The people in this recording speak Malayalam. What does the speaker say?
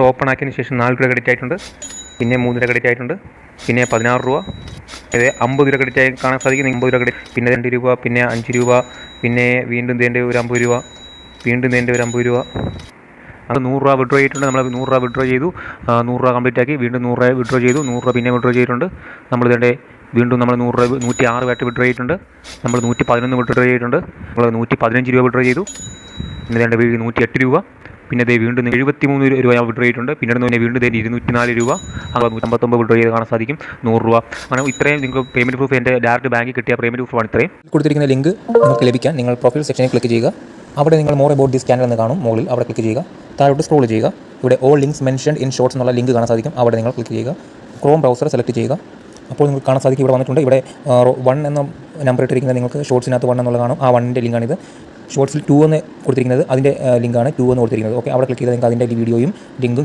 ഓപ്പൺ ആക്കിയതിന് ശേഷം 4 രൂപ ക്രെഡിറ്റ് ആയിട്ടുണ്ട്, പിന്നെ 3 രൂപ ക്രെഡിറ്റ് ആയിട്ടുണ്ട്, പിന്നെ 16 രൂപ, അതായത് 50 രൂപ ക്രെഡിറ്റ് ആയി കാണാൻ സാധിക്കും. 50 രൂപ ക്രെഡിറ്റ്, പിന്നെ 2 രൂപ, പിന്നെ 5 രൂപ, പിന്നെ വീണ്ടും തേണ്ട ഒരു 50 രൂപ, വീണ്ടും തേണ്ട ഒരു 50 രൂപ. അത് 100 രൂപ വിഡ്രോ ചെയ്തിട്ടുണ്ട്. നമ്മൾ 100 രൂപ വിഡ്രോ ചെയ്തു, 100 രൂപ കംപ്ലീറ്റ് ആക്കി, വീണ്ടും 100 രൂപ വിഡ്രോ ചെയ്തു, 100 രൂപ പിന്നെ വിഡ്രോ ചെയ്തിട്ടുണ്ട്. നമ്മൾ ഇതിൻ്റെ വീണ്ടും നമ്മൾ 100 രൂപ 106 രൂപയായിട്ട് വിഡ്രോ ചെയ്തിട്ടുണ്ട്. നമ്മൾ 111 വിഡ്രോ ചെയ്തിട്ടുണ്ട്. നമ്മൾ 115 രൂപ വിഡ്രോ ചെയ്തു, പിന്നെ ഇതിൻ്റെ 108 രൂപ, പിന്നെ ഇത് വീണ്ടും 73 രൂപ ഞാൻ വിഡ്രോ ചെയ്തിട്ടുണ്ട്. പിന്നീട് വീണ്ടും 204 രൂപ, 159 വിഡ്രോ ചെയ്ത് കാണാൻ സാധിക്കും. 100 രൂപ. അങ്ങനെ ഇത്രയും നിങ്ങൾക്ക് പേയ്മെൻറ്റ് പ്രൂഫ് എൻ്റെ ഡയറക്റ്റ് ബാങ്കിൽ കിട്ടിയ പേയ്മെൻറ്റ് പ്രൂഫാണ് ഇത്രയും. കൊടുത്തിരിക്കുന്ന ലിങ്ക് നിങ്ങൾക്ക് ലഭിക്കാൻ നിങ്ങൾ പ്രൊഫൈൽ സെക്ഷനിൽ ക്ലിക്ക് ചെയ്യുക. അവിടെ നിങ്ങൾ മോർ അബൌട്ട് ദിസ് ചാനൽ എന്ന് കാണും. മുകളിൽ അവിടെ ക്ലിക്ക് ചെയ്യുക. താഴോട്ട് സ്ക്രോൾ ചെയ്യുക. ഇവിടെ all links mentioned in shorts എന്നുള്ള ലിങ്ക് കാണാൻ സാധിക്കും. അവിടെ നിങ്ങൾ ക്ലിക്ക് ചെയ്യുക. ക്രോം ബ്രൗസർ സെലക്ട് ചെയ്യുക. അപ്പോൾ നിങ്ങൾക്ക് കാണാൻ സാധിക്കും ഇവിടെ വന്നിട്ടുണ്ട്. ഇവിടെ 1 എന്ന നമ്പർ ഇട്ടിരിക്കുന്നത് നിങ്ങൾക്ക് ഷോർട്സിനകത്ത് 1 എന്നുള്ള കാണും. ആ 1ൻ്റെ ലിങ്കാണിത്. ഷോർട്സിൽ 2 എന്ന് കൊടുത്തിരിക്കുന്നത് അതിൻ്റെ ലിങ്കാണ് 2 എന്ന് കൊടുത്തിരിക്കുന്നത്. ഓക്കെ, അവിടെ ക്ലിക്ക് ചെയ്താൽ നിങ്ങൾക്ക് അതിൻ്റെ വീഡിയോയും ലിങ്കും